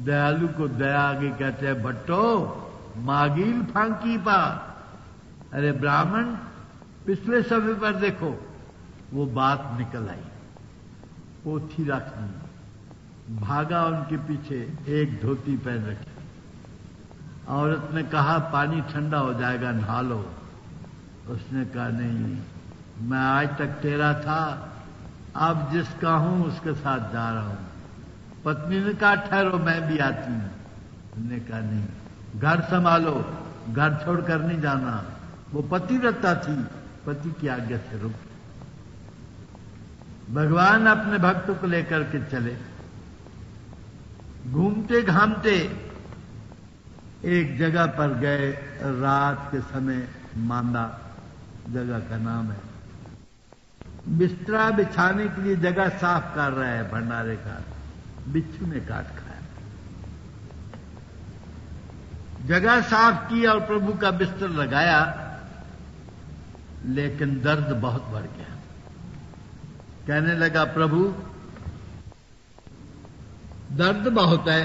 दयालु को दया आगे कहते हैं, भट्टो मागिल फांकी पा। अरे ब्राह्मण, पिछले समय पर देखो, वो बात निकल आई, पोथी रखनी, भागा उनके पीछे, एक धोती पहन रखी। औरत ने कहा पानी ठंडा हो जाएगा, नहा लो। उसने कहा नहीं, मैं आज तक तेरा था, अब जिसका हूं उसके साथ जा रहा हूं। पत्नी ने कहा ठहरो, मैं भी आती हूं। उसने कहा नहीं, घर संभालो, घर छोड़कर नहीं जाना। वो पतिव्रता थी, पति की आज्ञा से रुक। भगवान अपने भक्तों को लेकर के चले, घूमते घामते एक जगह पर गए। रात के समय, मांदा जगह का नाम है। बिस्तरा बिछाने के लिए जगह साफ कर रहा है भंडारे का, बिच्छू ने काट खाया। जगह साफ की और प्रभु का बिस्तर लगाया, लेकिन दर्द बहुत बढ़ गया। कहने लगा, प्रभु दर्द बहुत है,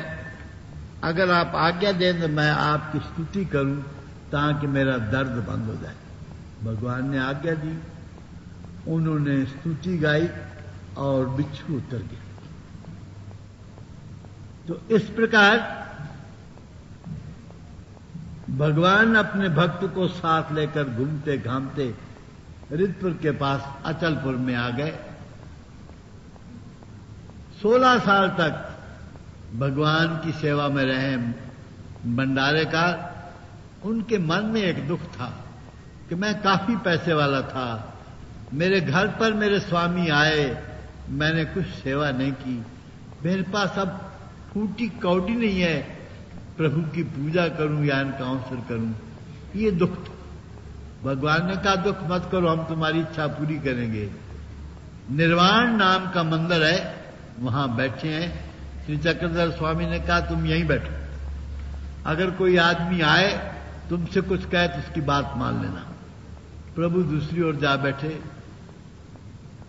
अगर आप आज्ञा दें तो मैं आपकी स्तुति करूं ताकि मेरा दर्द बंद हो जाए। भगवान ने आज्ञा दी, उन्होंने स्तुति गाई और बिच्छू उतर गया। तो इस प्रकार भगवान अपने भक्त को साथ लेकर घूमते घामते रितपुर के पास अचलपुर में आ गए। 16 साल तक भगवान की सेवा में रहे भंडारे का। उनके मन में एक दुख था कि मैं काफी पैसे वाला था, मेरे घर पर मेरे स्वामी आए, मैंने कुछ सेवा नहीं की, मेरे पास अब फूटी कौड़ी नहीं है, प्रभु की पूजा करूं या एनकाउंटर करूं, ये दुख था। भगवान ने कहा दुख मत करो, हम तुम्हारी इच्छा पूरी करेंगे। निर्वाण नाम का मंदिर है, वहां बैठे हैं। श्री चक्रधर स्वामी ने कहा तुम यहीं बैठो, अगर कोई आदमी आए तुमसे कुछ कहे तो उसकी बात मान लेना। प्रभु दूसरी ओर जा बैठे।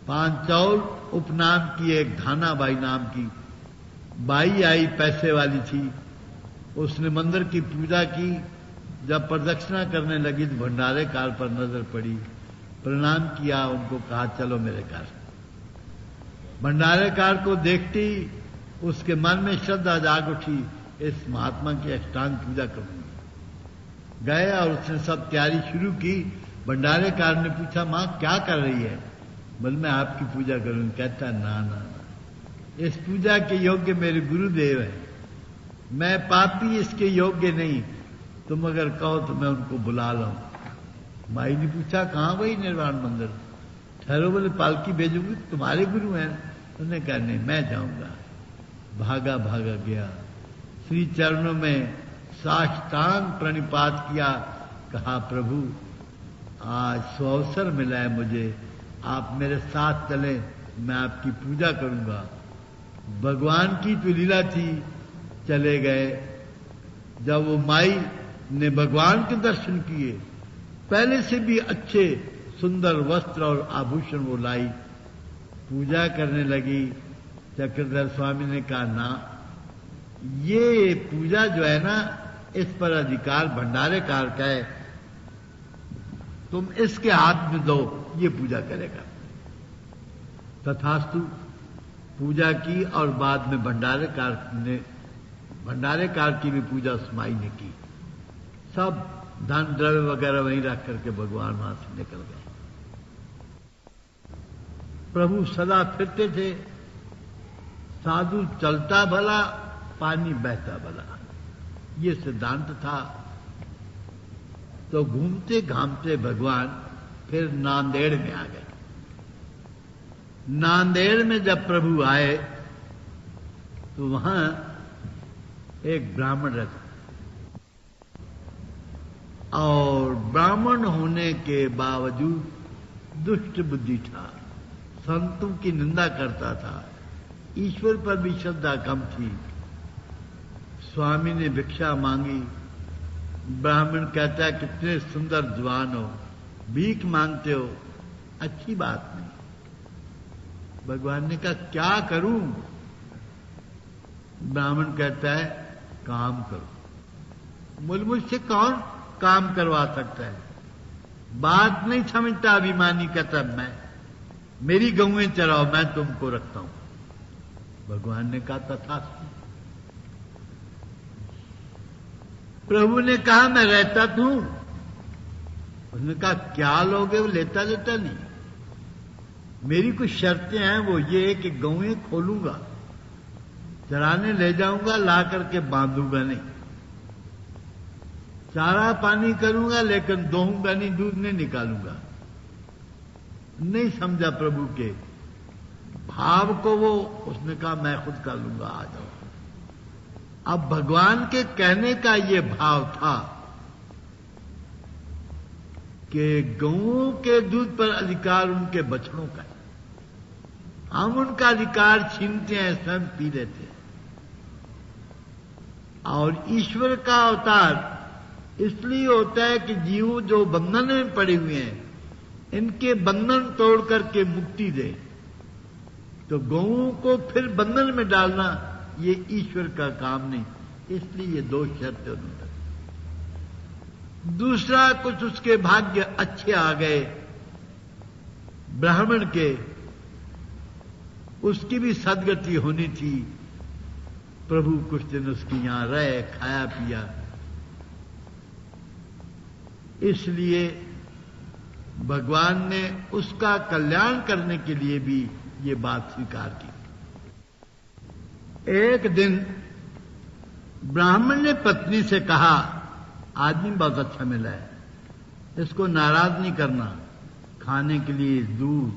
पांचौल उपनाम की एक धानाबाई नाम की बाई आई, पैसे वाली थी। उसने मंदिर की पूजा की। जब प्रदक्षिणा करने लगी तो भंडारे कार पर नजर पड़ी, प्रणाम किया, उनको कहा चलो मेरे घर। भंडारे कार को देखती उसके मन में श्रद्धा जाग उठी, इस महात्मा की अष्टांग पूजा करूंगी। गए और उसने सब तैयारी शुरू की। भंडारे कार ने पूछा मां क्या कर रही है? बोल मैं आपकी पूजा करूंगी। कहता ना ना, इस पूजा के योग्य मेरे गुरुदेव हैं, मैं पापी इसके योग्य नहीं, तुम अगर कहो तो मैं उनको बुला लाऊं। माई ने पूछा कहां वही निर्वाण मंदिर? ठहरो, बोले पालकी भेजूंगी, तुम्हारे गुरु हैं। उन्होंने कहा नहीं मैं जाऊंगा। भागा भागा गया, श्री चरणों में साष्टांग प्रणिपात किया, कहा प्रभु आज सुअवसर मिला है मुझे, आप मेरे साथ चले, मैं आपकी पूजा करूंगा। भगवान की तो लीला थी, चले गए। जब वो माई ने भगवान के दर्शन किए, पहले से भी अच्छे सुंदर वस्त्र और आभूषण वो लाई, पूजा करने लगी। चक्रधर स्वामी ने कहा ना, ये पूजा जो है ना, इस पर अधिकार भंडारे कार का है, तुम इसके हाथ में दो, ये पूजा करेगा। तथास्तु पूजा की और बाद में भंडारे कार की भी पूजा उस माई ने की। सब धन द्रव्य वगैरह वहीं रख करके भगवान वहां से निकल गए। प्रभु सदा फिरते थे, साधु चलता भला, पानी बहता भला, ये सिद्धांत था। तो घूमते घामते भगवान फिर नांदेड़ में आ गए। नांदेड़ में जब प्रभु आए तो वहां एक ब्राह्मण रहता, और ब्राह्मण होने के बावजूद दुष्ट बुद्धि था, संतों की निंदा करता था, ईश्वर पर भी श्रद्धा कम थी। स्वामी ने भिक्षा मांगी। ब्राह्मण कहता है कितने सुंदर जवान हो, भीख मांगते हो, अच्छी बात नहीं। भगवान ने कहा क्या करूं? ब्राह्मण कहता है काम करो। बोले मुझसे कौन काम करवा सकता है? बात नहीं समझता अभिमानी, कहता मैं मेरी गौएं चराओ, मैं तुमको रखता हूं। भगवान ने कहा तथास्तु। प्रभु ने कहा मैं रहता तू। उसने कहा क्या लोगे? वो लेता लेता नहीं। मेरी कुछ शर्तें हैं, वो ये कि गौएं खोलूंगा, चराने ले जाऊंगा, ला करके बांधूंगा नहीं, चारा पानी करूंगा लेकिन दोहूंगा नहीं, दूध नहीं निकालूंगा। नहीं समझा प्रभु के भाव को वो। उसने कहा मैं खुद कर लूंगा, आ जाओ। अब भगवान के कहने का ये भाव था कि गौओं के दूध पर अधिकार उनके बछड़ों का है। हम उनका अधिकार छीनते हैं, स्वयं पी लेते हैं। और ईश्वर का अवतार इसलिए होता है कि जीव जो बंधन में पड़े हुए हैं, इनके बंधन तोड़ करके मुक्ति दे। तो गौओं को फिर बंधन में डालना ये ईश्वर का काम नहीं। इसलिए ये दो शर्तें उन्होंने। दूसरा, कुछ उसके भाग्य अच्छे आ गए ब्राह्मण के, उसकी भी सदगति होनी थी। प्रभु कुछ दिन उसकी यहां रहे, खाया पिया। इसलिए भगवान ने उसका कल्याण करने के लिए भी ये बात स्वीकार की। एक दिन ब्राह्मण ने पत्नी से कहा, आदमी बहुत अच्छा मिला है, इसको नाराज नहीं करना, खाने के लिए दूध,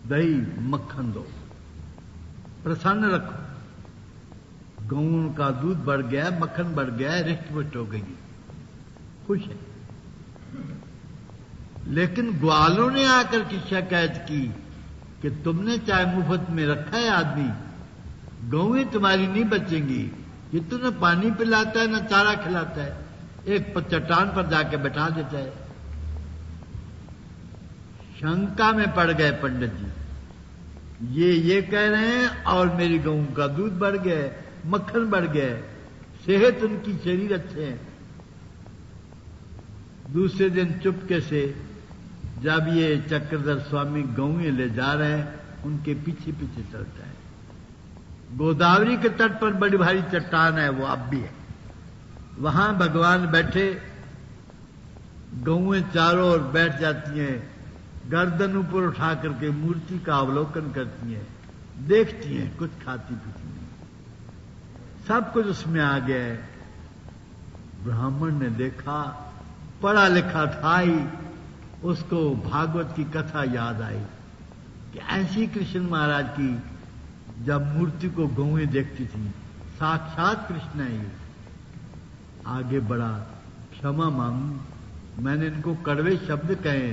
दही, मक्खन दो, प्रसन्न रखो। गौओं का दूध बढ़ गया, मक्खन बढ़ गया, रिष्ट हो गई, खुश है। लेकिन ग्वालों ने आकर की शिकायत की कि तुमने चाहे मुफ्त में रखा है आदमी, गौएं तुम्हारी नहीं बचेंगी। ये तो न पानी पिलाता है, न चारा खिलाता है, एक चट्टान पर जाके बैठा देता है। शंका में पड़ गए पंडित जी। ये कह रहे हैं और मेरी गऊ का दूध बढ़ गया, मक्खन बढ़ गया, सेहत उनकी, शरीर अच्छे हैं। दूसरे दिन चुपके से जब ये चक्रधर स्वामी गौएं ले जा रहे हैं, उनके पीछे पीछे चलता है। गोदावरी के तट पर बड़ी भारी चट्टान है, वो अब भी है। वहां भगवान बैठे, गौएं चारों ओर बैठ जाती हैं, गर्दन ऊपर उठा करके मूर्ति का अवलोकन करती हैं, देखती हैं, कुछ खाती पीती नहीं। सब कुछ उसमें आ गया है। ब्राह्मण ने देखा, पढ़ा लिखा था ही, उसको भागवत की कथा याद आई कि ऐसी कृष्ण महाराज की जब मूर्ति को गौएं देखती थी, साक्षात कृष्ण है ये। आगे बढ़ा, क्षमा मांगू, मैंने इनको कड़वे शब्द कहे,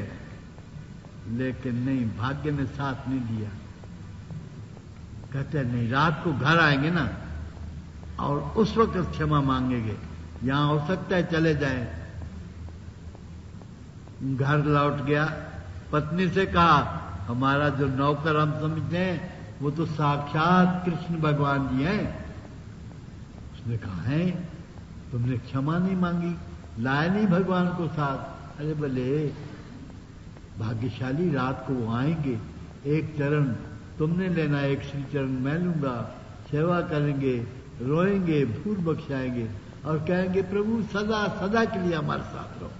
लेकिन नहीं, भाग्य ने साथ नहीं दिया। कहते नहीं, रात को घर आएंगे ना और उस वक्त क्षमा मांगेंगे, यहां हो सकता है चले जाएं। घर लौट गया, पत्नी से कहा, हमारा जो नौकर हम समझते हैं वो तो साक्षात कृष्ण भगवान जी हैं। उसने कहा है, तुमने क्षमा नहीं मांगी, लाया नहीं भगवान को साथ। अरे बोले भाग्यशाली, रात को वो आएंगे, एक चरण तुमने लेना, एक श्री चरण मैं लूंगा, सेवा करेंगे, रोएंगे, भूल बख्शाएंगे और कहेंगे प्रभु सदा सदा के लिए हमारे साथ रहो।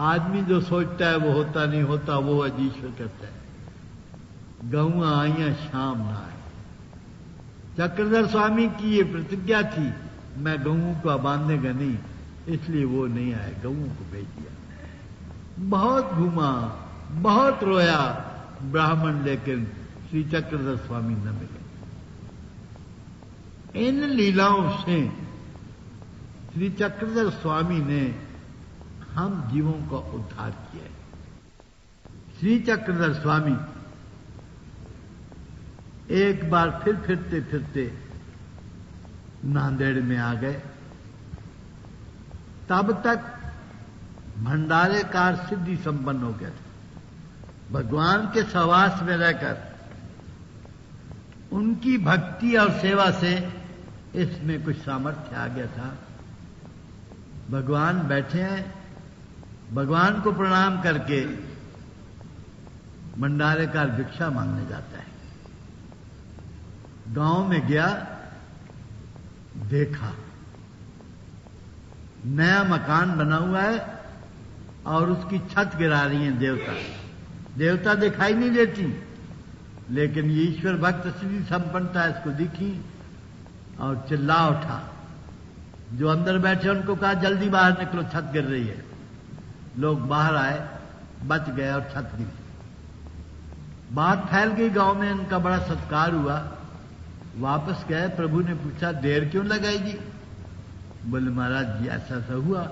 आदमी जो सोचता है वो होता नहीं होता, वो अजीश्वर कहता है। गौआं आइयां शाम ना आए। चक्रधर स्वामी की ये प्रतिज्ञा थी, मैं गऊ को बांधेगा नहीं, इसलिए वो नहीं आए, गऊ को भेज दिया। बहुत घूमा, बहुत रोया ब्राह्मण, लेकिन श्री चक्रधर स्वामी न मिले। इन लीलाओं से श्री चक्रधर स्वामी ने हम जीवों का उद्धार किया है। श्री चक्रधर स्वामी एक बार फिर फिरते फिरते नांदेड़ में आ गए। तब तक भंडारे कार सिद्धि संपन्न हो गया था। भगवान के सहवास में रहकर उनकी भक्ति और सेवा से इसमें कुछ सामर्थ्य आ गया था। भगवान बैठे हैं, भगवान को प्रणाम करके भंडारेकार भिक्षा मांगने जाता है। गांव में गया, देखा नया मकान बना हुआ है और उसकी छत गिरा रही है देवता। देवता दिखाई नहीं देती, लेकिन ये ईश्वर भक्त सिद्धि संपन्नता इसको दिखी और चिल्ला उठा। जो अंदर बैठे उनको कहा जल्दी बाहर निकलो, छत गिर रही है। लोग बाहर आए, बच गए और छत गिरी। बात फैल गई गांव में, इनका बड़ा सत्कार हुआ। वापस गए, प्रभु ने पूछा देर क्यों लगाई जी? बोले महाराज जी ऐसा ऐसा हुआ,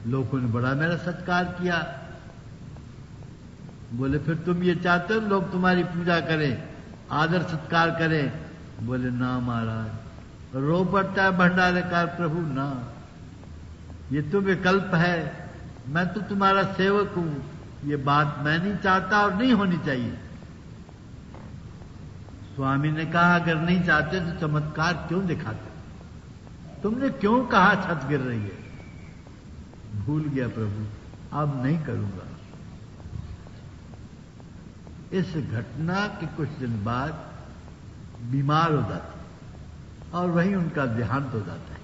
लोगों ने बड़ा मेरा सत्कार किया। बोले फिर तुम ये चाहते हो लोग तुम्हारी पूजा करें, आदर सत्कार करें? बोले ना महाराज। रो पड़ता है भंडारेकार, प्रभु ना, ये तो विकल्प है, मैं तो तुम्हारा सेवक हूं, ये बात मैं नहीं चाहता और नहीं होनी चाहिए। स्वामी ने कहा अगर नहीं चाहते तो चमत्कार क्यों दिखाते? तुमने क्यों कहा छत गिर रही है? भूल गया प्रभु, अब नहीं करूंगा। इस घटना के कुछ दिन बाद बीमार हो जाते और वहीं उनका देहांत हो जाता है।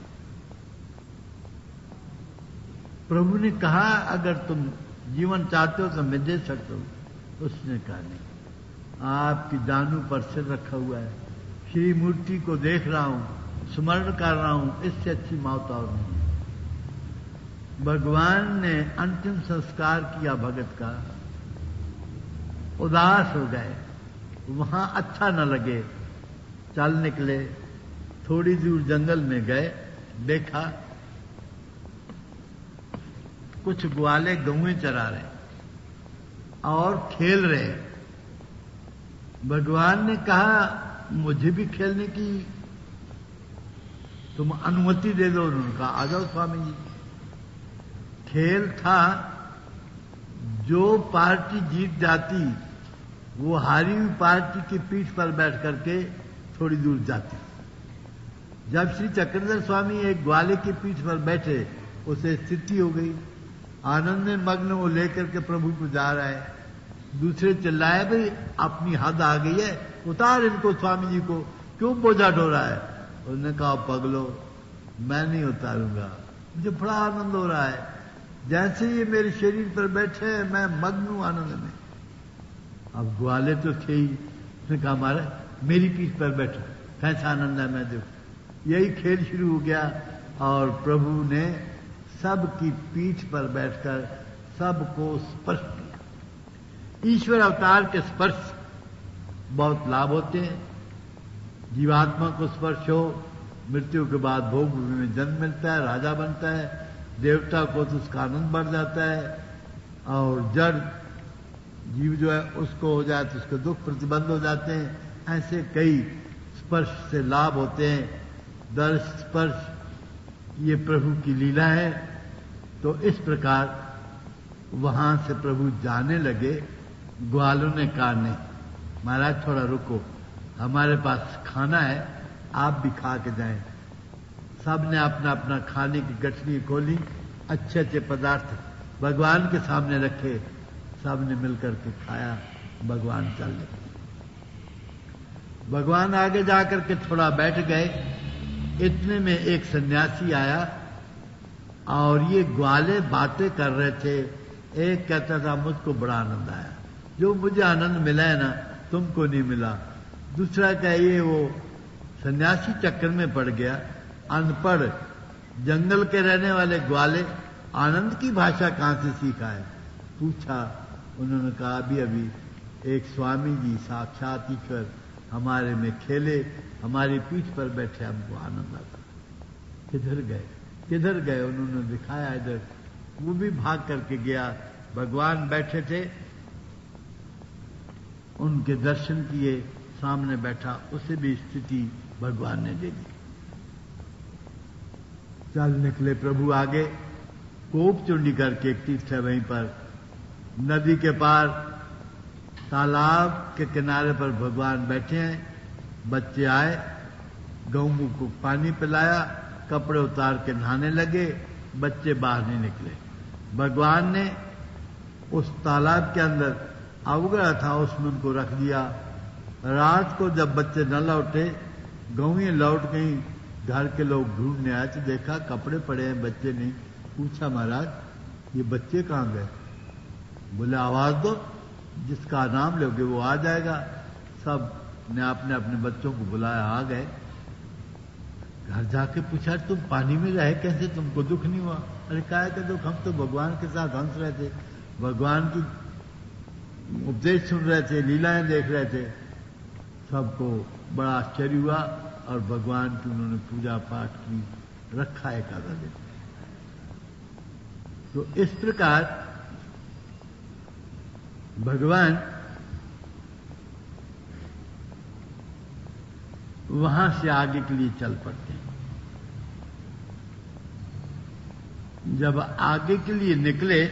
प्रभु ने कहा अगर तुम जीवन चाहते हो तो मैं दे सकता हूं। उसने कहा नहीं, आपकी दानू पर सिर रखा हुआ है, श्री मूर्ति को देख रहा हूं, स्मरण कर रहा हूं, इससे अच्छी मौत और नहीं है। भगवान ने अंतिम संस्कार किया भगत का, उदास हो गए, वहां अच्छा न लगे, चल निकले, थोड़ी दूर जंगल में गए, देखा कुछ ग्वाले गौएं चरा रहे और खेल रहे। भगवान ने कहा मुझे भी खेलने की तुम अनुमति दे दो। उन्होंने कहा आ जाओ स्वामी जी। खेल था, जो पार्टी जीत जाती वो हारी हुई पार्टी की पीठ पर बैठ करके थोड़ी दूर जाती। जब श्री चक्रधर स्वामी एक ग्वाले की पीठ पर बैठे, उसे स्थिति हो गई, आनंद में मग्न वो लेकर के प्रभु को जा रहा है। दूसरे चिल्लाए भाई अपनी हद आ गई है, उतार इनको, स्वामी जी को क्यों बोझा ढो रहा है? उन्होंने कहा पगलो मैं नहीं उतारूंगा, मुझे बड़ा आनंद हो रहा है, जैसे ये मेरे शरीर पर बैठे हैं मैं मग्न हूं आनंद में। अब ग्वाले तो थे ही, उसने कहा हमारे मेरी पीठ पर बैठो, कैसा आनंद है मैं देखो। यही खेल शुरू हो गया और प्रभु ने सबकी पीठ पर बैठकर सबको स्पर्श किया। ईश्वर अवतार के स्पर्श बहुत लाभ होते हैं। जीवात्मा को स्पर्श हो, मृत्यु के बाद भोग में जन्म मिलता है, राजा बनता है। देवता को तो उसका आनंद बढ़ जाता है, और जड़ जीव जो है उसको हो जाए तो उसके दुख प्रतिबंध हो जाते हैं। ऐसे कई स्पर्श से लाभ होते हैं। दर्श स्पर्श ये प्रभु की लीला है। तो इस प्रकार वहां से प्रभु जाने लगे। ग्वालों ने कहा नहीं महाराज थोड़ा रुको, हमारे पास खाना है, आप भी खा के जाएं। सब ने अपना अपना खाने की गठरी खोली, अच्छे अच्छे पदार्थ भगवान के सामने रखे, सब ने मिलकर के खाया। भगवान चल गए। भगवान आगे जाकर के थोड़ा बैठ गए। इतने में एक सन्यासी आया और ये ग्वाले बातें कर रहे थे। एक कहता था मुझको बड़ा आनंद आया, जो मुझे आनंद मिला है ना तुमको नहीं मिला। दूसरा कहिए वो सन्यासी चक्कर में पड़ गया, अनपढ़ जंगल के रहने वाले ग्वाले आनंद की भाषा कहां से सीखा है? पूछा। उन्होंने कहा अभी अभी एक स्वामी जी साक्षात ईश्वर हमारे में खेले, हमारी पीठ पर बैठे, हमको आनंद आता। किधर गए किधर गए? उन्होंने दिखाया इधर। वो भी भाग करके गया। भगवान बैठे थे, उनके दर्शन किए, सामने बैठा, उसे भी स्थिति भगवान ने दे दी। चल निकले प्रभु आगे। कोप चुंडी करके एक तीर्थ है वहीं पर, नदी के पार तालाब के किनारे पर भगवान बैठे हैं। बच्चे आए, गऊ को पानी पिलाया, कपड़े उतार के नहाने लगे, बच्चे बाहर नहीं निकले। भगवान ने उस तालाब के अंदर अवगढ़ा था, उसमें उनको रख दिया। रात को जब बच्चे न लौटे, गौएं लौट गई, घर के लोग ढूंढने आए तो देखा कपड़े पड़े हैं, बच्चे नहीं। पूछा महाराज ये बच्चे कहाँ गए? बोले आवाज दो, जिसका नाम लोगे वो आ जाएगा। सब ने आपने अपने बच्चों को बुलाया, आ गए। घर जाके पूछा तुम पानी में रहे कैसे, तुमको दुख नहीं हुआ? अरे काहे का दुख, हम तो भगवान के साथ हंस रहे थे, भगवान की उपदेश सुन रहे थे, लीलाएं देख रहे थे। सबको बड़ा आश्चर्य हुआ और भगवान की उन्होंने पूजा पाठ की, रखा एक आधा दिन। तो इस प्रकार भगवान वहां से आगे के लिए चल पड़ते हैं। जब आगे के लिए निकले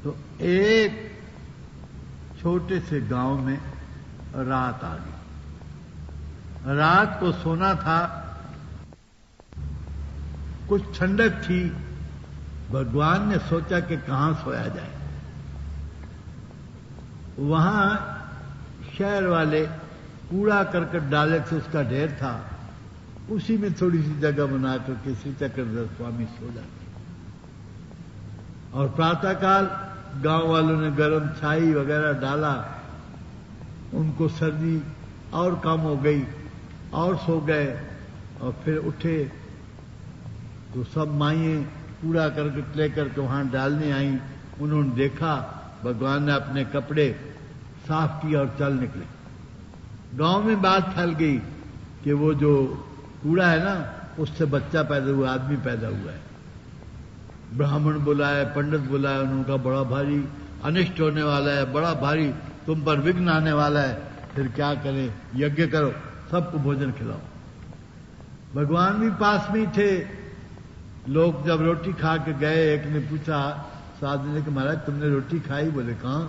तो एक छोटे से गांव में रात आ गई। रात को सोना था, कुछ ठंडक थी। भगवान ने सोचा कि कहां सोया जाए। वहां शहर वाले कूड़ा करकट डाले थे, उसका ढेर था, उसी में थोड़ी सी जगह बनाकर के श्री चक्रधर स्वामी सो जाते। और प्रातःकाल गांव वालों ने गरम छाई वगैरह डाला, उनको सर्दी और कम हो गई और सो गए। और फिर उठे तो सब माइएं कूड़ा करकट लेकर के वहां डालने आई। उन्होंने देखा, भगवान ने अपने कपड़े साफ किया और चल निकले। गांव में बात फैल गई कि वो जो कूड़ा है ना, उससे बच्चा पैदा हुआ, आदमी पैदा हुआ है। ब्राह्मण बुलाए, पंडित बुलाए, उनका बड़ा भारी अनिष्ट होने वाला है, बड़ा भारी तुम पर विघ्न आने वाला है। फिर क्या करें? यज्ञ करो, सबको भोजन खिलाओ। भगवान भी पास में ही थे। लोग जब रोटी खा के गए, एक ने पूछा साधु ने कि महाराज तुमने रोटी खाई? बोले कहां?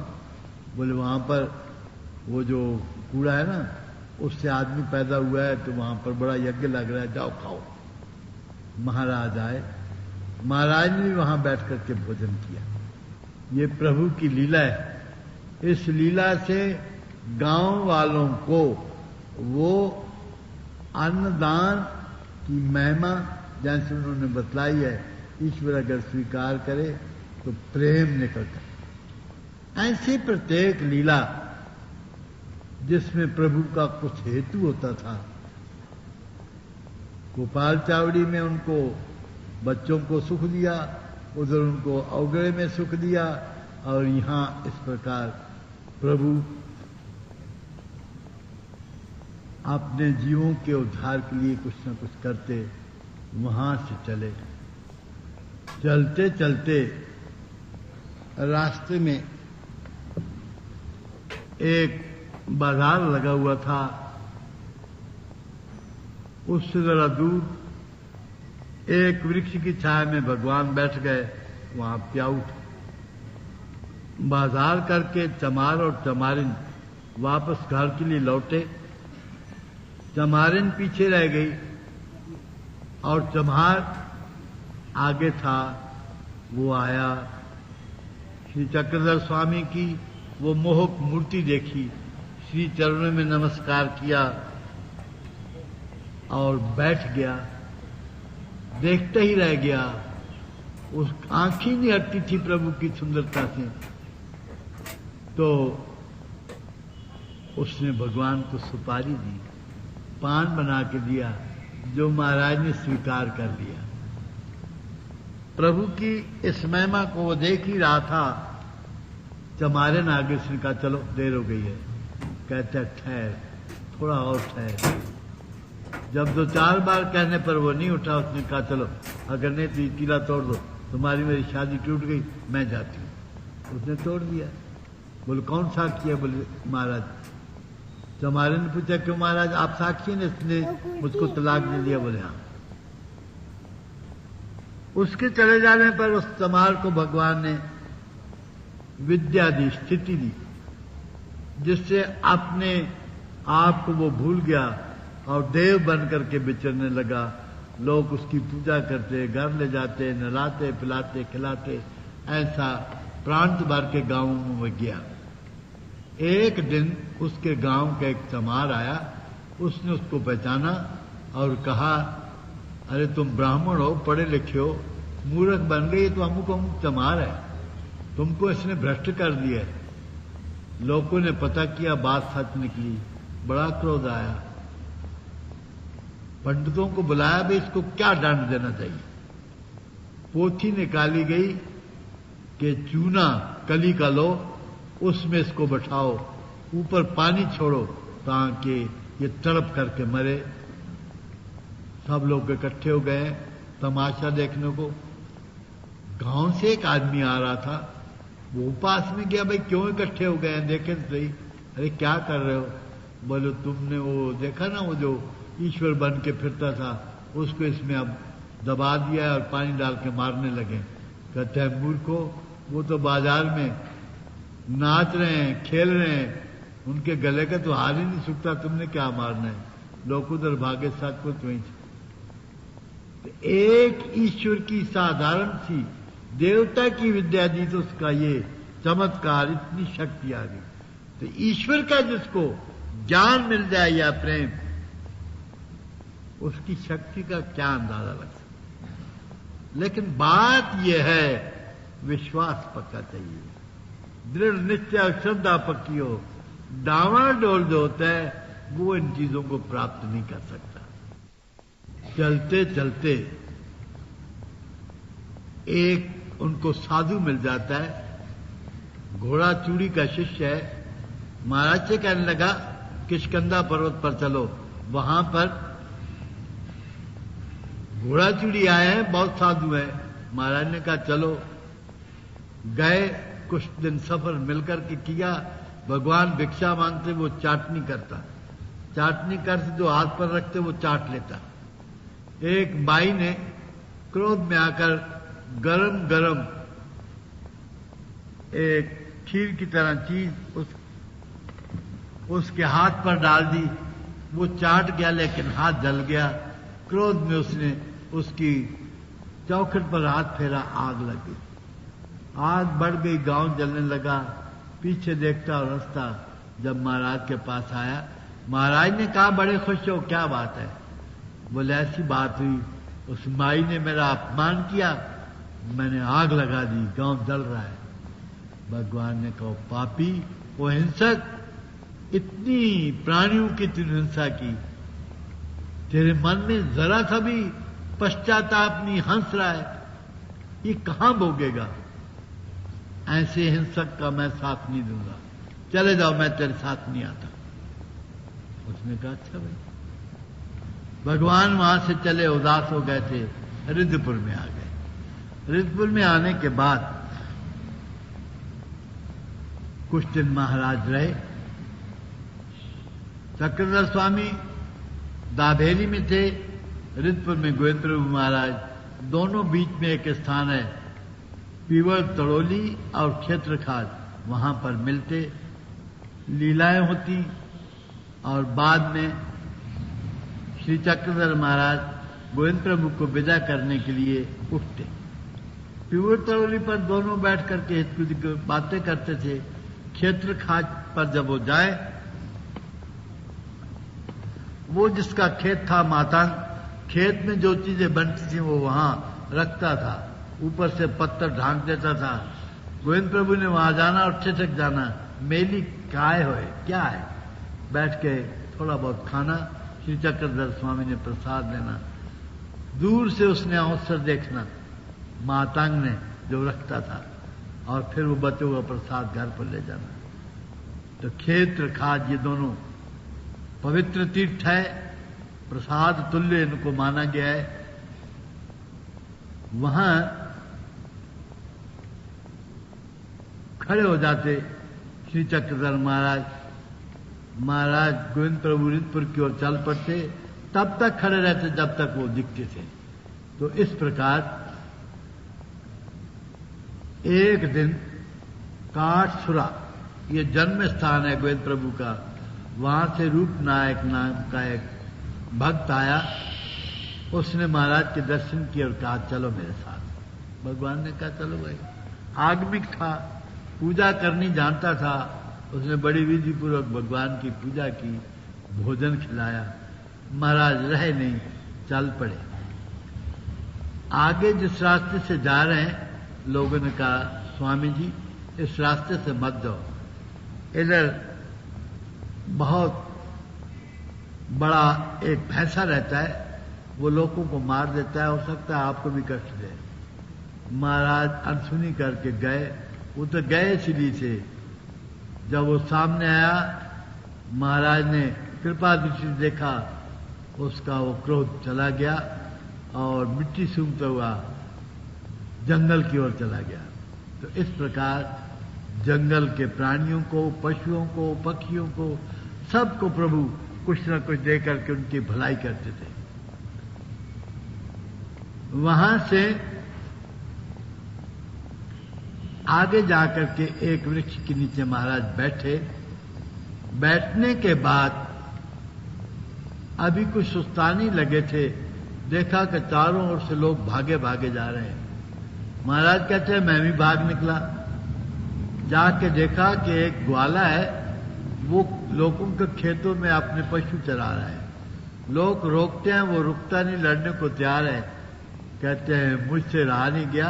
बोले वहां पर वो जो कूड़ा है ना, उससे आदमी पैदा हुआ है, तो वहां पर बड़ा यज्ञ लग रहा है, जाओ खाओ। महाराज आए, महाराज ने भी वहां बैठ करके भोजन किया। ये प्रभु की लीला है। इस लीला से गांव वालों को वो अन्नदान की महिमा जैसे उन्होंने बतलाई है, ईश्वर अगर स्वीकार करे तो प्रेम निकलता है। ऐसी प्रत्येक लीला जिसमें प्रभु का कुछ हेतु होता था। गोपाल चावड़ी में उनको बच्चों को सुख दिया, उधर उनको अवगड़े में सुख दिया, और यहां इस प्रकार प्रभु अपने जीवों के उद्धार के लिए कुछ न कुछ करते। वहां से चले, चलते चलते रास्ते में एक बाजार लगा हुआ था। उससे जरा दूर एक वृक्ष की छाया में भगवान बैठ गए, वहां प्याऊ था। बाजार करके चमार और चमारिन वापस घर के लिए लौटे। चमारिन पीछे रह गई और चमार आगे था। वो आया, श्री चक्रधर स्वामी की वो मोहक मूर्ति देखी, श्री चरणों में नमस्कार किया और बैठ गया। देखते ही रह गया। उस आंखी नहीं हटती थी प्रभु की सुंदरता से। तो उसने भगवान को सुपारी दी, पान बना के दिया, जो महाराज ने स्वीकार कर लिया। प्रभु की इस महिमा को वो देख ही रहा था। चमारे ने आगे से कहा चलो देर हो गई है। कहते ठहर, थोड़ा और ठहर। जब 2-4 बार कहने पर वो नहीं उठा, उसने कहा चलो अगर नहीं तो किला तोड़ दो, तुम्हारी मेरी शादी टूट गई, मैं जाती हूं। उसने तोड़ दिया। बोले कौन साक्षी है? बोले महाराज। चमारे ने पूछा क्यों महाराज, आप साक्षी ने इसने मुझको तलाक दे दिया? बोले हाँ। उसके चले जाने पर उस चमार को भगवान ने विद्या दी, स्थिति दी। जिससे अपने आप को वो भूल गया और देव बन करके विचरने लगा। लोग उसकी पूजा करते, घर ले जाते, नहलाते, पिलाते, खिलाते। ऐसा प्रांत भर के गांवों में गया। एक दिन उसके गांव का एक चमार आया, उसने उसको पहचाना और कहा, अरे तुम ब्राह्मण हो, पढ़े लिखे हो, मूर्ख बन गई, तो अमुक अमुक चमार है, तुमको इसने भ्रष्ट कर दिया है। लोगों ने पता किया, बात सच निकली, बड़ा क्रोध आया। पंडितों को बुलाया, भाई इसको क्या दंड देना चाहिए। पोथी निकाली गई कि चूना कली का लो, उसमें इसको बैठाओ, ऊपर पानी छोड़ो ताकि ये तड़प करके मरे। सब लोग इकट्ठे हो गए तमाशा देखने को। गांव से एक आदमी आ रहा था, वो पास में गया, भाई क्यों इकट्ठे हो गए हैं, देखे तो सही। अरे क्या कर रहे हो? बोलो तुमने वो देखा ना, वो जो ईश्वर बन के फिरता था, उसको इसमें अब दबा दिया और पानी डाल के मारने लगे। कहते हैं मूर्खो, वो तो बाजार में नाच रहे हैं, खेल रहे हैं, उनके गले का तो हाल ही नहीं सूखता, तुमने क्या मारना है? लोग उधर भागे, सचमुच वहीं से। तो एक ईश्वर की साधारण सी देवता की विद्या दी तो उसका ये चमत्कार, इतनी शक्ति आ गई। तो ईश्वर का जिसको ज्ञान मिल जाए या प्रेम, उसकी शक्ति का क्या अंदाजा लग सकता। लेकिन बात यह है, विश्वास पक्का चाहिए, दृढ़ निश्चय श्रद्धा पक्की हो। डावाडोल जो होता है वो इन चीजों को प्राप्त नहीं कर सकता। चलते चलते एक उनको साधु मिल जाता है, घोड़ा चूड़ी का शिष्य है। महाराज से कहने लगा, किष्किंधा पर्वत पर चलो, वहां पर घोड़ा चूड़ी आए हैं, बहुत साधु हैं। महाराज ने कहा चलो। गए, कुछ दिन सफर मिलकर के किया। भगवान भिक्षा मांगते, वो चाटनी करता, चाटनी करते जो हाथ पर रखते वो चाट लेता। एक बाई ने क्रोध में आकर गरम गरम एक खीर की तरह चीज उसके हाथ पर डाल दी। वो चाट गया लेकिन हाथ जल गया। क्रोध में उसने उसकी चौखट पर हाथ फेरा, आग लग गई। आग बढ़ गई, गांव जलने लगा। पीछे देखता और हंसता जब महाराज के पास आया। महाराज ने कहा, बड़े खुश हो, क्या बात है? बोले ऐसी बात हुई, उस माई ने मेरा अपमान किया, मैंने आग लगा दी, गांव जल रहा है। भगवान ने कहा, पापी, वो हिंसक, इतनी प्राणियों की तूने हिंसा की, तेरे मन में जरा सा भी पश्चाताप नहीं, हंस रहा है, ये कहां भोगेगा? ऐसे हिंसक का मैं साथ नहीं दूंगा, चले जाओ, मैं तेरे साथ नहीं आता। उसने कहा अच्छा भाई। भगवान वहां से चले, उदास हो गए थे, रिद्धपुर में आ गए। रिद्धपुर में आने के बाद कुछ दिन महाराज रहे। चक्रधर स्वामी दाभेली में थे, रिद्धपुर में गोविंद प्रभु महाराज, दोनों बीच में एक स्थान है, पीवल तड़ोली और क्षेत्र खाद, वहां पर मिलते, लीलाएं होती। और बाद में श्री चक्रधर महाराज गोविंद प्रभु को विदा करने के लिए उठते। पीवल तड़ोली पर दोनों बैठ करके हित बातें करते थे। क्षेत्र खाद पर जब वो जाए, वो जिसका खेत था मातांग, खेत में जो चीजें बनती थी वो वहां रखता था, ऊपर से पत्थर ढांक देता था। गोविंद प्रभु ने वहां जाना और ठिठक जाना, मेली काय होए, क्या है? बैठ के थोड़ा बहुत खाना, श्री चक्रधर स्वामी ने प्रसाद लेना, दूर से उसने अवसर देखना, मातांग ने जो रखता था, और फिर वो बचे हुआ प्रसाद घर पर ले जाना। तो क्षेत्र खाद ये दोनों पवित्र तीर्थ है, प्रसाद तुल्य इनको माना गया है। वहां खड़े हो जाते श्री चक्रधर महाराज। महाराज गोविंद प्रभु रिद्धपुर की ओर चल पड़ते, तब तक खड़े रहते जब तक वो दिखते थे। तो इस प्रकार एक दिन काठसुरा ये जन्म स्थान है गोविंद प्रभु का। वहां से रूप नायक नाम का एक भक्त आया, उसने महाराज के दर्शन किए और कहा चलो मेरे साथ। भगवान ने कहा चलो भाई। आगमिक था, पूजा करनी जानता था, उसने बड़ी विधि पूर्वक भगवान की पूजा की, भोजन खिलाया। महाराज रहे नहीं, चल पड़े। आगे जिस रास्ते से जा रहे हैं, लोगों ने कहा स्वामी जी इस रास्ते से मत जाओ, इधर बहुत बड़ा एक भैंसा रहता है, वो लोगों को मार देता है, हो सकता है आपको भी कष्ट दे। महाराज अनसुनी करके गए। वो तो गए सीढ़ी से, जब वो सामने आया महाराज ने कृपा दृष्टि से देखा, उसका वो क्रोध चला गया और मिट्टी सूंघता हुआ जंगल की ओर चला गया। तो इस प्रकार जंगल के प्राणियों को, पशुओं को, पक्षियों को, सबको प्रभु कुछ न कुछ दे करके उनकी भलाई करते थे। वहां से आगे जाकर के एक वृक्ष के नीचे महाराज बैठे। बैठने के बाद अभी कुछ सुस्ताने लगे थे, देखा कि चारों ओर से लोग भागे भागे जा रहे हैं। महाराज कहते हैं मैं भी भाग निकला, जाके देखा कि एक ग्वाला है, वो लोगों के खेतों में अपने पशु चरा रहा है। लोग रोकते हैं, वो रुकता नहीं, लड़ने को तैयार है। कहते हैं मुझसे रहा नहीं गया,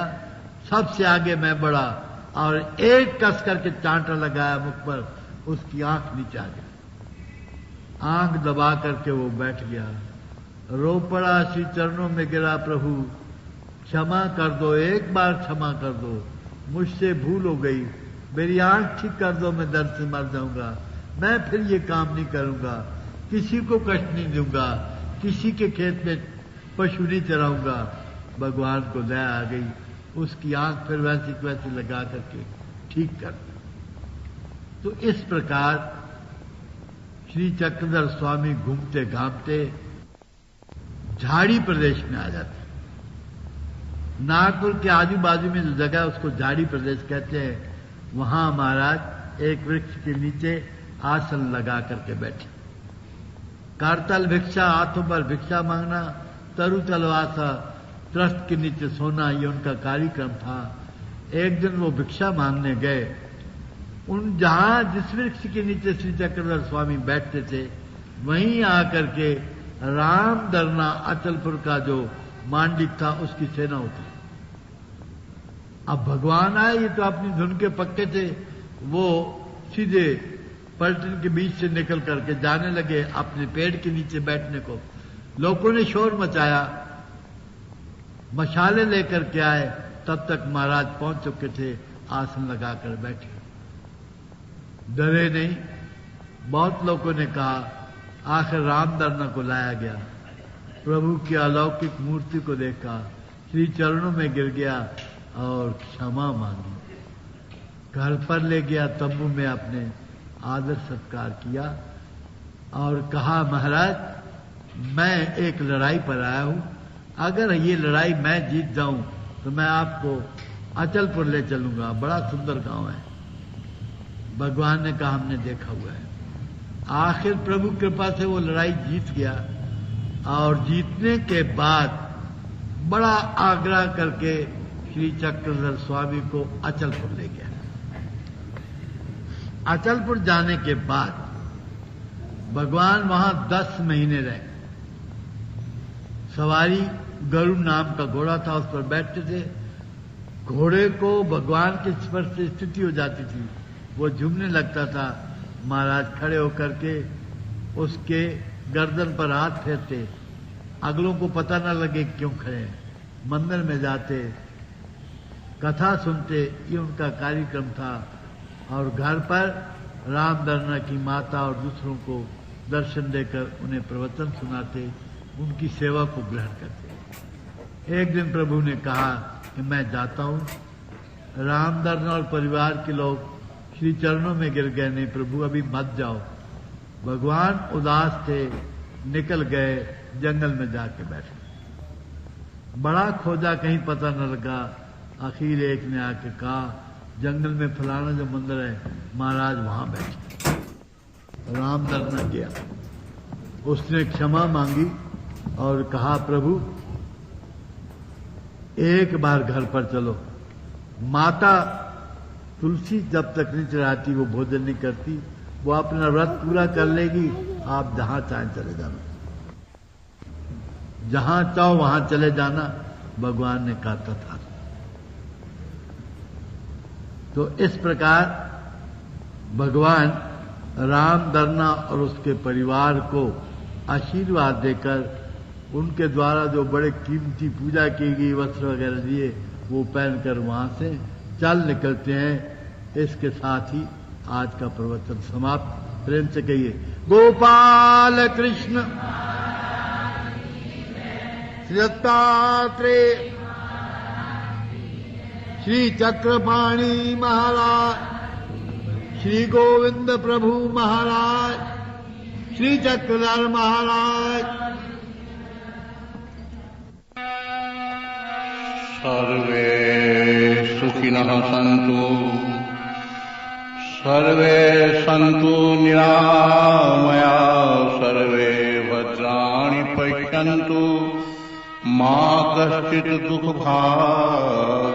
सबसे आगे मैं बढ़ा और एक कस करके चांटा लगाया मुख पर, उसकी आंख नीचे आ गई। आंख दबा करके वो बैठ गया, रो पड़ा, श्री चरणों में गिरा, प्रभु क्षमा कर दो, एक बार क्षमा कर दो, मुझसे भूल हो गई, मेरी आंख ठीक कर दो, मैं दर्द से मर जाऊंगा, मैं फिर ये काम नहीं करूंगा, किसी को कष्ट नहीं दूंगा, किसी के खेत में पशु नहीं चराऊंगा। भगवान को दया आ गई, उसकी आंख फिर वैसी लगा करके ठीक कर दी। तो इस प्रकार श्री चक्रधर स्वामी घूमते घामते झाड़ी प्रदेश में आ जाते। नागपुर के आजू बाजू में जो जगह है उसको झाड़ी प्रदेश कहते हैं। वहां महाराज एक वृक्ष के नीचे आसन लगा करके बैठे। कारतल भिक्षा, हाथों पर भिक्षा मांगना, तरु तलवासा, त्रस्त के नीचे सोना, ये उनका कार्यक्रम था। एक दिन वो भिक्षा मांगने गए, उन जहां जिस वृक्ष के नीचे श्री चक्रधर स्वामी बैठते थे वहीं आकर के राम दरना अचलपुर का जो मांडिक था उसकी सेना उतरी। अब भगवान आए, ये तो अपनी धुन के पक्के थे, वो सीधे पलटन के बीच से निकल करके जाने लगे अपने पेड़ के नीचे बैठने को। लोगों ने शोर मचाया, मशाले लेकर के आए, तब तक महाराज पहुंच चुके थे, आसन लगाकर बैठे, डरे नहीं। बहुत लोगों ने कहा आखिर रामदरना को लाया गया, प्रभु की अलौकिक मूर्ति को देखा, श्री चरणों में गिर गया और क्षमा मांगी। घर पर ले गया, तंबू में अपने आदर सत्कार किया और कहा महाराज मैं एक लड़ाई पर आया हूं, अगर ये लड़ाई मैं जीत जाऊं तो मैं आपको अचलपुर ले चलूंगा, बड़ा सुंदर गांव है। भगवान ने कहा हमने देखा हुआ है। आखिर प्रभु कृपा से वो लड़ाई जीत गया और जीतने के बाद बड़ा आग्रह करके श्री चक्रधर स्वामी को अचलपुर ले गया। अचलपुर जाने के बाद भगवान वहां 10 महीने रहे। सवारी गरुड़ नाम का घोड़ा था, उस पर बैठते थे। घोड़े को भगवान के स्पर्श से स्थिति हो जाती थी, वो झूमने लगता था। महाराज खड़े होकर के उसके गर्दन पर हाथ फेरते, अगलों को पता न लगे क्यों खड़े हैं। मंदिर में जाते, कथा सुनते, ये उनका कार्यक्रम था। और घर पर रामदरना की माता और दूसरों को दर्शन देकर उन्हें प्रवचन सुनाते, उनकी सेवा को ग्रहण करते। एक दिन प्रभु ने कहा कि मैं जाता हूं। रामदरना और परिवार के लोग श्री चरणों में गिर गए, नहीं प्रभु अभी मत जाओ। भगवान उदास थे, निकल गए, जंगल में जाके बैठे। बड़ा खोजा, कहीं पता न लगा। आखिर एक ने आके कहा जंगल में फलाना जो मंदिर है महाराज वहां बैठे। राम दरना गया, उसने क्षमा मांगी और कहा प्रभु एक बार घर पर चलो। माता तुलसी जब तक नहीं चढ़ाती वो भोजन नहीं करती, वो अपना व्रत पूरा कर लेगी, आप जहां चाहें चले जाना, जहां चाहो वहां चले जाना, भगवान ने कहा था। तो इस प्रकार भगवान राम दरना और उसके परिवार को आशीर्वाद देकर उनके द्वारा जो बड़े कीमती पूजा की गई वस्त्र वगैरह दिए वो पहनकर वहां से चल निकलते हैं। इसके साथ ही आज का प्रवचन समाप्त। प्रेम से कहिए गोपाल कृष्ण श्री दत्तात्रेय श्री चक्रपाणी महाराज, श्री गोविंद प्रभु महाराज, श्री चक्रधर महाराज। सर्वे सुखिनः सन्तु, सर्वे सन्तु निरामया, सर्वे भद्राणि पश्यन्तु, मा कश्चित् दुःखभाग्